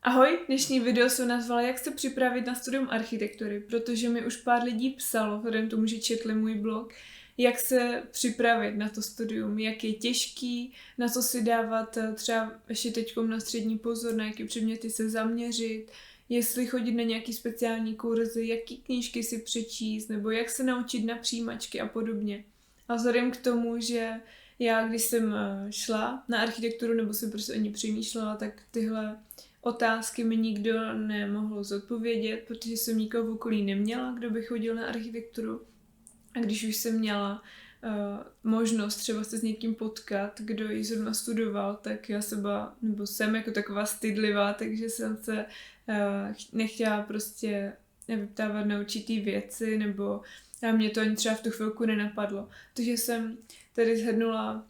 Ahoj, dnešní video jsem nazvala Jak se připravit na studium architektury, protože mi už pár lidí psalo, vzhledem tomu, že četli můj blog, jak se připravit na to studium, jak je těžký, na co si dávat třeba ještě teďkom na střední pozor, na jaký předměty se zaměřit, jestli chodit na nějaký speciální kurzy, jaký knížky si přečíst, nebo jak se naučit na přijímačky a podobně. A vzhledem k tomu, že já, když jsem šla na architekturu, nebo jsem prostě o ní přemýšlela, tak tyhle otázky mi nikdo nemohl zodpovědět, protože jsem nikoho v okolí neměla, kdo by chodil na architekturu. A když už jsem měla možnost třeba se s někým potkat, kdo ji zrovna studoval, tak já jsem jako taková stydlivá, takže jsem se nechtěla prostě vyptávat na určitý věci, nebo a mě to ani třeba v tu chvilku nenapadlo. Takže jsem tady shrnula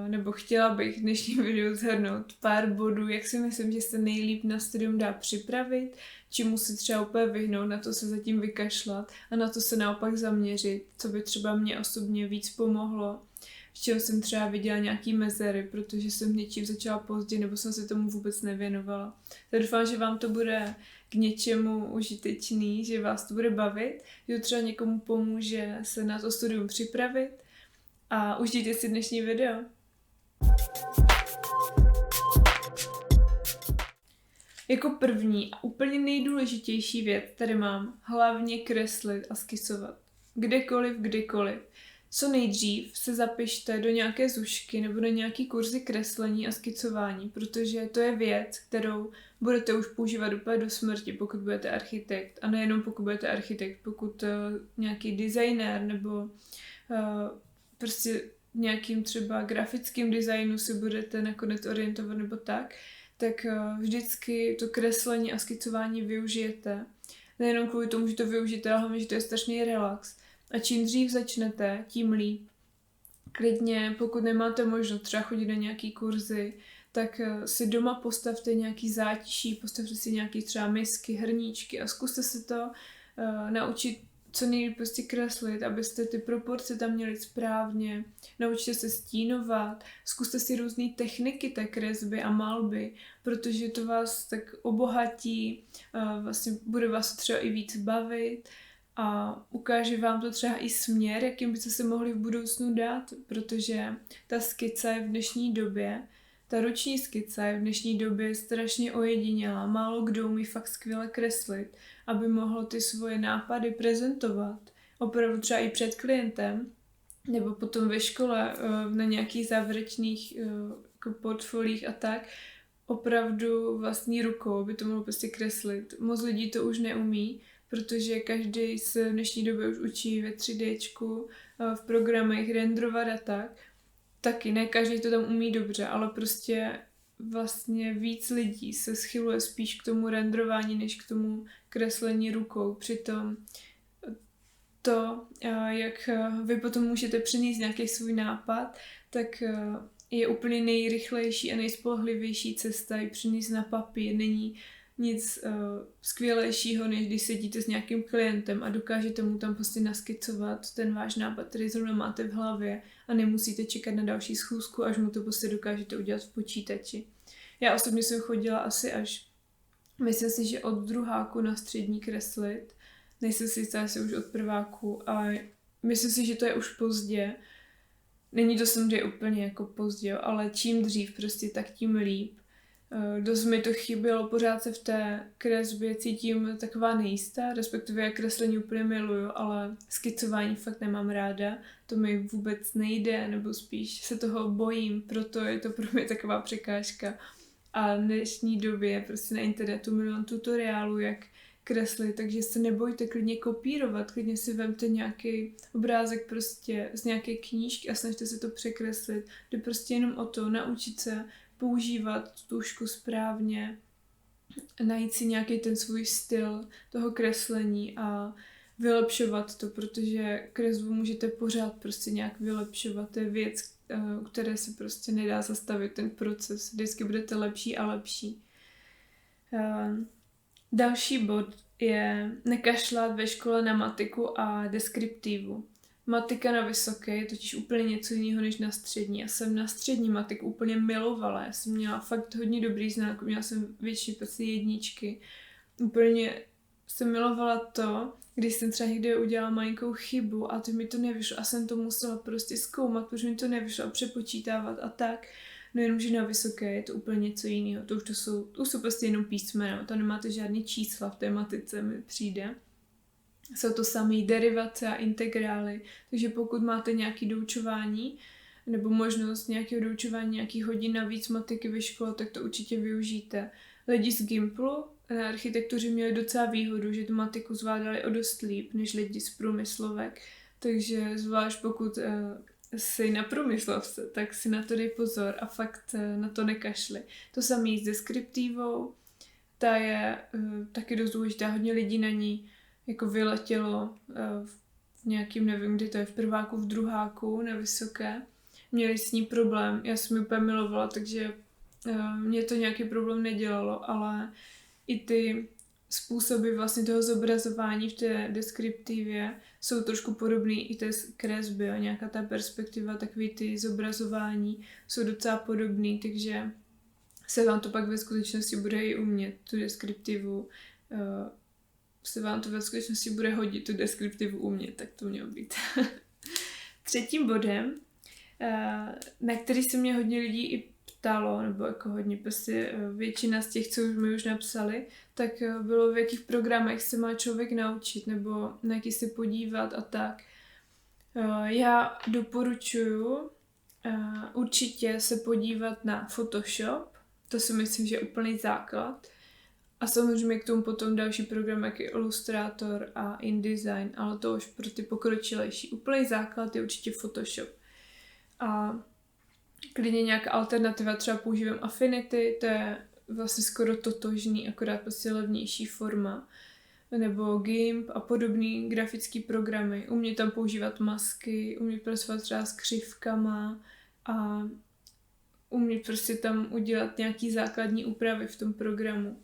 nebo chtěla bych v dnešním videu shrnout pár bodů, jak si myslím, že se nejlíp na studium dá připravit, čemu si třeba úplně vyhnout, na to se zatím vykašlat a na to se naopak zaměřit, co by třeba mě osobně víc pomohlo, v čem jsem třeba viděla nějaký mezery, protože jsem něčím začala pozdě nebo jsem se tomu vůbec nevěnovala. Tak doufám, že vám to bude k něčemu užitečný, že vás to bude bavit, že to třeba někomu pomůže se na to studium připravit. A užijte si dnešní video. Jako první a úplně nejdůležitější věc tady mám hlavně kreslit a skicovat. Kdekoliv, kdykoliv. Co nejdřív se zapište do nějaké zušky nebo do nějaký kurzy kreslení a skicování, protože to je věc, kterou budete už používat úplně do smrti, pokud budete architekt. A nejenom pokud budete architekt, pokud nějaký designér nebo prostě nějakým třeba grafickým designu si budete nakonec orientovat nebo tak vždycky to kreslení a skicování využijete. Nejenom kvůli tomu, že to využijete, ale hlavně, že to je strašný relax. A čím dřív začnete, tím líp. Klidně, pokud nemáte možnost třeba chodit na nějaký kurzy, tak si doma postavte nějaký zátiší, postavte si nějaký třeba misky, hrníčky a zkuste se to naučit co nejvíc prostě kreslit, abyste ty proporce tam měli správně, naučte se stínovat, zkuste si různé techniky té kresby a malby, protože to vás tak obohatí, vlastně bude vás třeba i víc bavit a ukáže vám to třeba i směr, jakým byste se mohli v budoucnu dát, protože ta skica je v dnešní době, ta ruční skica je v dnešní době strašně ojedinělá, málo kdo umí fakt skvěle kreslit, aby mohl ty svoje nápady prezentovat, opravdu třeba i před klientem, nebo potom ve škole na nějakých závěrečných jako portfoliích a tak, opravdu vlastní rukou by to mohlo prostě kreslit. Moc lidí to už neumí, protože každý se v dnešní době už učí ve 3Dčku, v programech renderovat a tak. Taky ne každý to tam umí dobře, ale prostě vlastně víc lidí se schyluje spíš k tomu renderování, než k tomu kreslení rukou. Přitom to, jak vy potom můžete přinést nějaký svůj nápad, tak je úplně nejrychlejší a nejspolehlivější cesta ji přinést na papír. Není nic skvělejšího, než když sedíte s nějakým klientem a dokážete mu tam prostě naskicovat ten váš nápad, který zrovna máte v hlavě a nemusíte čekat na další schůzku, až mu to prostě dokážete udělat v počítači. Já osobně jsem chodila asi až, myslím si, že od druháku na střední kreslit, nejsem si jistá, asi už od prváku a myslím si, že to je už pozdě. Není to samozřejmě úplně jako pozdě, ale čím dřív prostě, tak tím líp. Dost mi to chybělo, pořád se v té kresbě cítím taková nejistá, respektive já kreslení úplně miluju, ale skicování fakt nemám ráda, to mi vůbec nejde, nebo spíš se toho bojím, proto je to pro mě taková překážka. A v dnešní době prostě na internetu milion tutoriálů, jak kreslit, takže se nebojte klidně kopírovat, klidně si vemte nějaký obrázek prostě z nějaké knížky a snažte se to překreslit. Jde prostě jenom o to, naučit se používat tu tužku správně, najít si nějaký ten svůj styl toho kreslení a vylepšovat to, protože kresbu můžete pořád prostě nějak vylepšovat. To je věc, u které se prostě nedá zastavit ten proces. Vždycky budete lepší a lepší. Další bod je nekašlat ve škole na matiku a deskriptivu. Matika na vysoké je totiž úplně něco jiného než na střední. Já jsem na střední matiku úplně milovala. Já jsem měla fakt hodně dobrý známky, měla jsem většině prostě jedničky. Úplně jsem milovala to, když jsem třeba někde udělala malinkou chybu a to mi to nevyšlo a jsem to musela prostě zkoumat, protože mi to nevyšlo a přepočítávat a tak. No jenom, že na vysoké je to úplně něco jiného. To už jsou prostě jenom písmena, tam nemáte žádný čísla v té matice, mi přijde. Jsou to samé derivace a integrály, takže pokud máte nějaké doučování nebo možnost nějakého doučování, nějakých hodin navíc matiky ve škole, tak to určitě využijte. Lidi z Gimplu na architektuře měli docela výhodu, že tu matiku zvládali o dost líp než lidi z průmyslovek, takže zvlášť pokud jsi na průmyslovce, tak si na to dej pozor a fakt na to nekašli. To samé s deskriptivou, ta je taky dost důležitá, hodně lidí na ní jako vyletělo v nějakým, nevím, kdy to je, v prváku, v druháku, na vysoké. Měli s ní problém, já jsem ji úplně milovala, takže mě to nějaký problém nedělalo, ale i ty způsoby vlastně toho zobrazování v té deskriptivě jsou trošku podobný i té kresby a nějaká ta perspektiva, takový ty zobrazování jsou docela podobný, takže se vám to pak ve skutečnosti bude i umět, tu deskriptivu, se vám to ve skutečnosti bude hodit, tu deskriptivu umět, tak to mělo být. Třetím bodem, na který se mě hodně lidí i ptalo, nebo jako hodně, prostě většina z těch, co už mi už napsali, tak bylo, v jakých programech se má člověk naučit, nebo na jaký se podívat a tak. Já doporučuji určitě se podívat na Photoshop, to si myslím, že je úplný základ. A samozřejmě k tomu potom další program, jak je Illustrator a InDesign, ale to už pro ty pokročilejší. Úplný základ je určitě Photoshop. A klidně nějaká alternativa, třeba používám Affinity, to je vlastně skoro totožný, akorát prostě levnější forma. Nebo GIMP a podobný grafický programy. Umět tam používat masky, umět pracovat třeba s křivkama a umět prostě tam udělat nějaký základní úpravy v tom programu.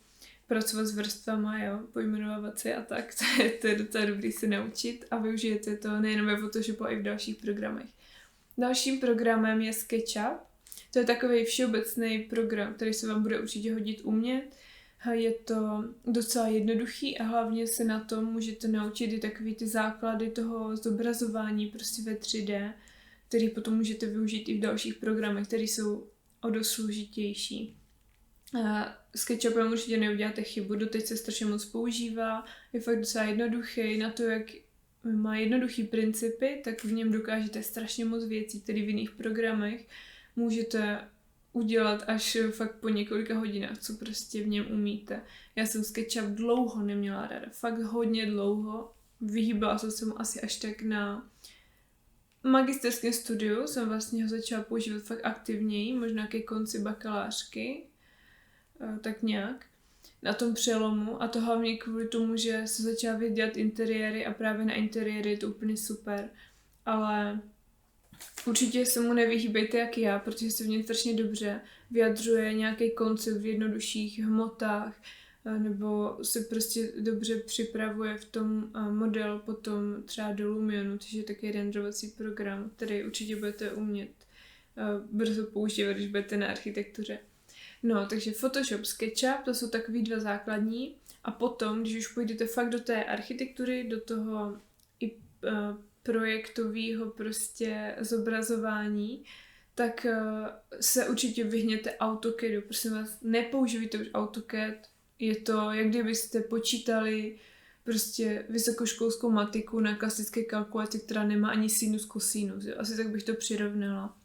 Pracovat s vrstvama, jo, pojmenovávat si a tak, to je docela dobrý se naučit a využijete to nejenom ve Photoshopu, ale i v dalších programech. Dalším programem je SketchUp. To je takový všeobecný program, který se vám bude určitě hodit umět. Je to docela jednoduchý a hlavně se na tom můžete naučit i takový ty základy toho zobrazování prostě ve 3D, který potom můžete využít i v dalších programech, které jsou o dost složitější. SketchUpem určitě neuděláte chybu, doteď se strašně moc používá, je fakt docela jednoduchý, na to, jak má jednoduchý principy, tak v něm dokážete strašně moc věcí, které v jiných programech můžete udělat až fakt po několika hodinách, co prostě v něm umíte. Já jsem SketchUp dlouho neměla ráda, fakt hodně dlouho, vyhýbala jsem se mu asi až tak na magisterském studiu, jsem vlastně ho začala používat fakt aktivněji, možná ke konci bakalářky, tak nějak na tom přelomu a to hlavně kvůli tomu, že se začala dělat interiéry a právě na interiéry je to úplně super, ale určitě se mu nevyhýbejte jak já, protože se v něm strašně dobře vyjadřuje nějaký koncept v jednodušších hmotách nebo se prostě dobře připravuje v tom model potom třeba do Lumionu, což je taky renderovací program, který určitě budete umět brzo používat, když budete na architektuře. No, takže Photoshop, SketchUp, to jsou takový dva základní a potom, když už půjdete fakt do té architektury, do toho i projektového prostě zobrazování, tak se určitě vyhněte AutoCADu. Prosím vás, nepoužívejte už AutoCAD, je to, jak kdybyste počítali prostě vysokoškolskou matiku na klasické kalkulaci, která nemá ani sinus, kosinus. Asi tak bych to přirovnala.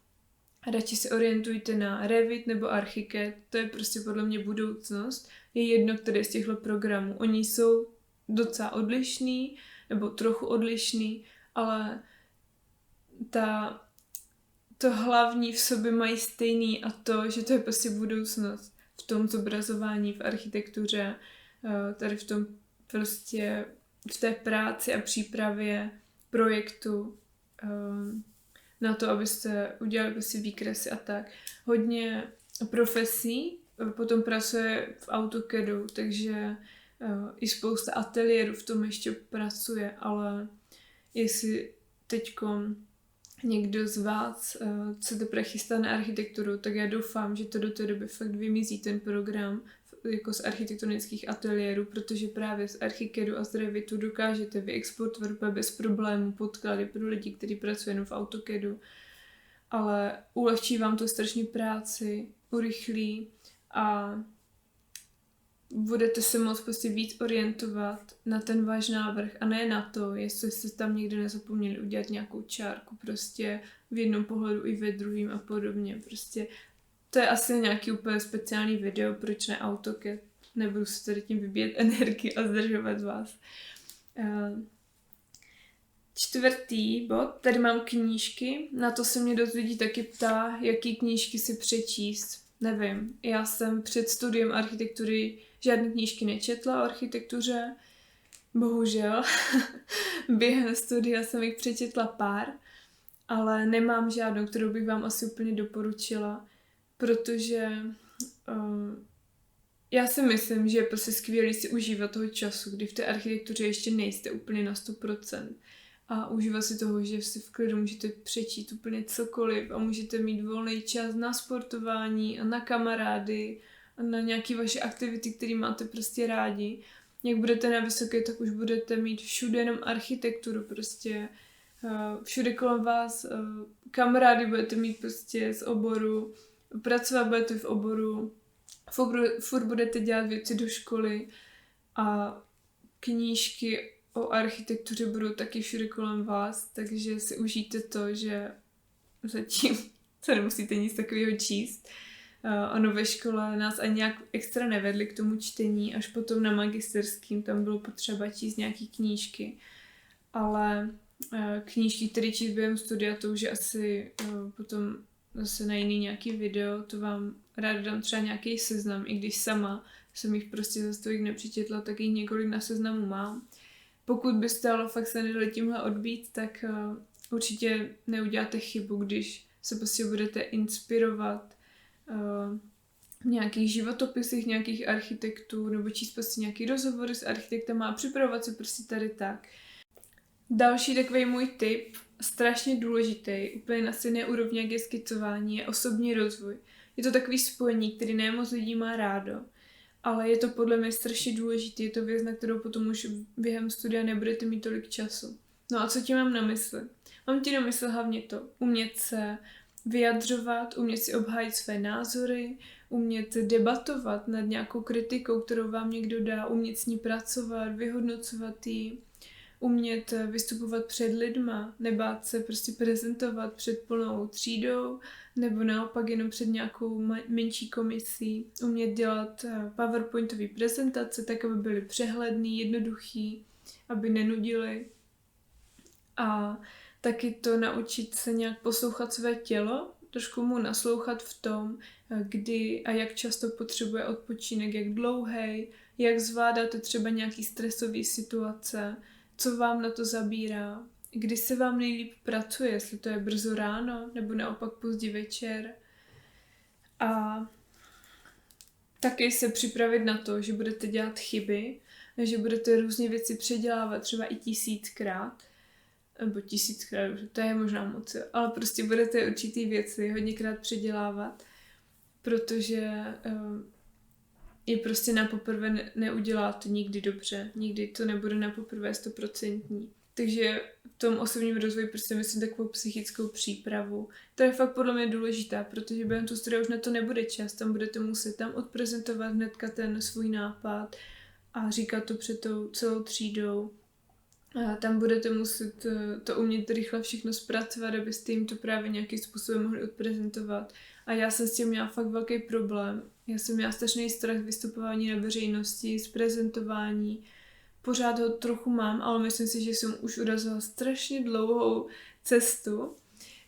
A radši se orientujte na Revit nebo Archicad, to je prostě podle mě budoucnost. Je jedno, které z těchto programů. Oni jsou docela odlišný, nebo trochu odlišný, ale to hlavní v sobě mají stejný a to, že to je prostě budoucnost v tom zobrazování, v architektuře, tady v tom prostě v té práci a přípravě projektu, na to, abyste udělali prostě výkresy a tak. Hodně profesí potom pracuje v AutoCADu, takže i spousta ateliérů v tom ještě pracuje, ale jestli teďkom někdo z vás se teprve chystá na architekturu, tak já doufám, že to do té doby fakt vymizí ten program jako z architektonických ateliérů, protože právě z Archikedu a z Revitu dokážete vyexportovat bez problémů podklady pro lidi, kteří pracují jenom v AutoCADu, ale ulehčí vám to strašně práci, urychlí a budete se moct prostě víc orientovat na ten váš návrh a ne na to, jestli jste tam někde nezapomněli udělat nějakou čárku prostě v jednom pohledu i ve druhém a podobně. Prostě to je asi nějaký úplně speciální video, proč ne AutoCAD. Nebudu se tady tím vybíjet energii a zdržovat vás. Čtvrtý bod, tady mám knížky, na to se mě dost lidí taky ptá, jaký knížky si přečíst. Nevím, já jsem před studiem architektury žádné knížky nečetla o architektuře, bohužel. Během studia jsem jich přečetla pár, ale nemám žádnou, kterou bych vám asi úplně doporučila, protože já si myslím, že je prostě skvělý si užívat toho času, kdy v té architektuře ještě nejste úplně na 100%. A užívat si toho, že si v klidu můžete přečíst úplně cokoliv a můžete mít volný čas na sportování a na kamarády a na nějaké vaše aktivity, které máte prostě rádi. Jak budete na vysoké, tak už budete mít všude jenom architekturu prostě. Všude kolem vás kamarády budete mít prostě z oboru, pracovat budete v oboru, furt budete dělat věci do školy a knížky o architektuře budou taky všude kolem vás, takže si užijte to, že zatím se nemusíte nic takového číst. Ono ve škole nás ani nějak extra nevedli k tomu čtení, až potom na magisterským tam bylo potřeba číst nějaký knížky, ale knížky, které číst během studia, to už je asi potom zase na jiný nějaký video, to vám ráda dám třeba nějaký seznam, i když sama jsem jich prostě zase tolik nepřečetla, tak jich několik na seznamu mám. Pokud byste ale fakt se nedali tímhle odbít, tak určitě neuděláte chybu, když se prostě budete inspirovat v nějakých životopisech nějakých architektů nebo číst prostě nějaký rozhovory s architektama a připravovat se prostě tady tak. Další takový můj tip, strašně důležitý, úplně na stejné úrovni, jak je skicování, je osobní rozvoj. Je to takový spojení, který ne moc lidí má rádo, ale je to podle mě strašně důležitý, je to věc, na kterou potom už během studia nebudete mít tolik času. No a co tím mám na mysli? Mám tím na mysli hlavně to, umět se vyjadřovat, umět si obhájit své názory, umět debatovat nad nějakou kritikou, kterou vám někdo dá, umět s ní pracovat, vyhodnocovat ji, umět vystupovat před lidma, nebát se prostě prezentovat před plnou třídou, nebo naopak jenom před nějakou menší komisí, umět dělat PowerPointové prezentace, tak aby byly přehledný, jednoduchý, aby nenudily. A taky to naučit se nějak poslouchat své tělo, trošku mu naslouchat v tom, kdy a jak často potřebuje odpočinek, jak dlouhý, jak zvládáte třeba nějaký stresový situace, co vám na to zabírá, kdy se vám nejlíp pracuje, jestli to je brzo ráno nebo naopak pozdě večer. A taky se připravit na to, že budete dělat chyby, že budete různě věci předělávat třeba i 1000krát, nebo 1000krát, to je možná moc, ale prostě budete určitý věci hodněkrát předělávat, protože je prostě na poprvé neuděláte nikdy dobře, nikdy to nebude na poprvé 100%. Takže v tom osobním rozvoji prostě myslím takovou psychickou přípravu. To je fakt podle mě důležitá, protože během tu studia už na to nebude čas, tam budete muset tam odprezentovat hnedka ten svůj nápad a říkat to před tou celou třídou. A tam budete muset to umět rychle všechno zpracovat, abyste jim to právě nějakým způsobem mohli odprezentovat. A já jsem s tím měla fakt velký problém. Já jsem měla strašný strach z vystupování na veřejnosti, z prezentování. Pořád ho trochu mám, ale myslím si, že jsem už urazila strašně dlouhou cestu.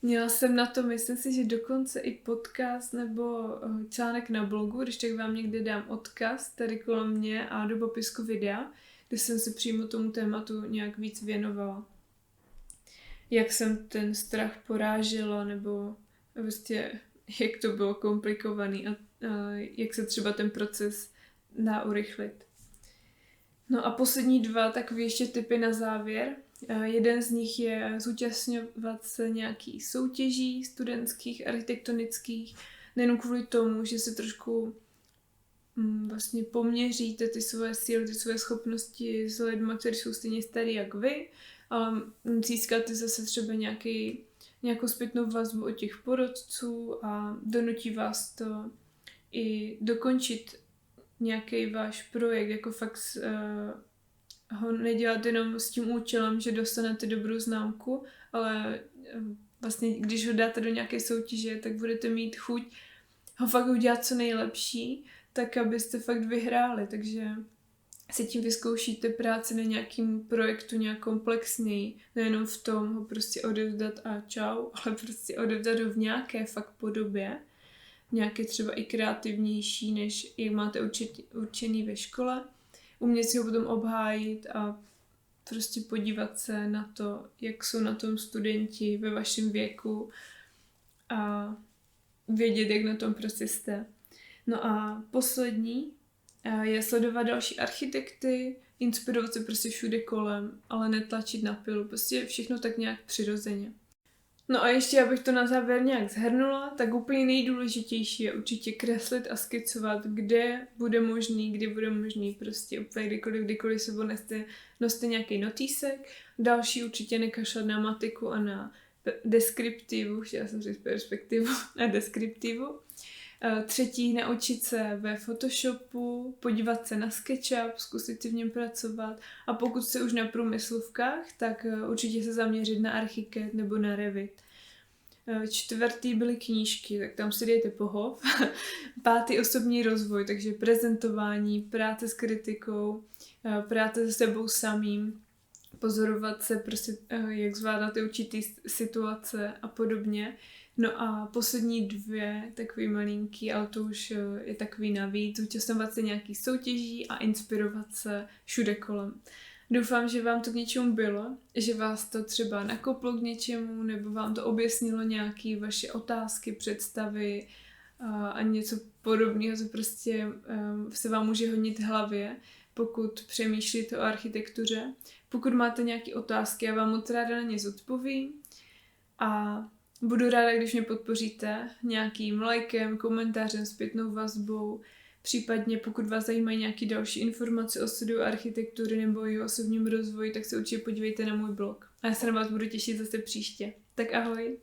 Měla jsem na to, myslím si, že dokonce i podcast nebo článek na blogu, když tak vám někde dám odkaz tady kolem mě a do popisku videa, kde jsem se přímo tomu tématu nějak víc věnovala. Jak jsem ten strach porážela, nebo vlastně jak to bylo komplikovaný a jak se třeba ten proces dá urychlit. No a poslední 2 takové ještě tipy na závěr. Jeden z nich je zúčastňovat se nějakých soutěží studentských, architektonických, nejen kvůli tomu, že se trošku vlastně poměříte ty svoje síly, ty svoje schopnosti s lidmi, kteří jsou stejně starý jak vy, ale získáte zase třeba nějakou zpětnou vazbu od těch porodců a donutí vás to i dokončit nějaký váš projekt, jako fakt ho nedělat jenom s tím účelem, že dostanete dobrou známku, ale vlastně když ho dáte do nějaké soutěže, tak budete mít chuť ho fakt udělat co nejlepší, tak abyste fakt vyhráli, takže se tím vyzkoušíte práci na nějakým projektu nějak komplexněji, nejenom v tom ho prostě odevzdat a čau, ale prostě odevzdat ho v nějaké fakt podobě, nějaké třeba i kreativnější, než jak máte určený ve škole, umět si ho potom obhájit a prostě podívat se na to, jak jsou na tom studenti ve vašem věku a vědět, jak na tom prostě jste. No a poslední je sledovat další architekty, inspirovat se prostě všude kolem, ale netlačit na pilu, prostě všechno tak nějak přirozeně. No a ještě, abych to na závěr nějak shrnula, tak úplně nejdůležitější je určitě kreslit a skicovat, kde bude možný, prostě úplně kdykoliv se noste nějaký notýsek. Další určitě nekašlat na matiku a na deskriptivu, chtěla jsem říct perspektivu, na deskriptivu. Třetí, naučit se ve Photoshopu, podívat se na SketchUp, zkusit si v něm pracovat a pokud jste už na průmyslovkách, tak určitě se zaměřit na Archicad nebo na Revit. Čtvrtý byly knížky, tak tam si dejte pohov. Pátý osobní rozvoj, takže prezentování, práce s kritikou, práce se sebou samým, pozorovat se prostě, jak zvládáte určitý situace a podobně. No a poslední dvě, takový malinký, ale to už je takový navíc, zúčastňovat se nějakých soutěží a inspirovat se všude kolem. Doufám, že vám to k něčemu bylo, že vás to třeba nakoplo k něčemu, nebo vám to objasnilo nějaké vaše otázky, představy a něco podobného, co prostě se vám může hodnit v hlavě, pokud přemýšlíte o architektuře. Pokud máte nějaké otázky, já vám moc ráda na ně zodpovím a budu ráda, když mě podpoříte nějakým lajkem, komentářem, zpětnou vazbou, případně pokud vás zajímají nějaké další informace o studiu architektury nebo o jeho osobním rozvoji, tak se určitě podívejte na můj blog. A já se na vás budu těšit zase příště. Tak ahoj!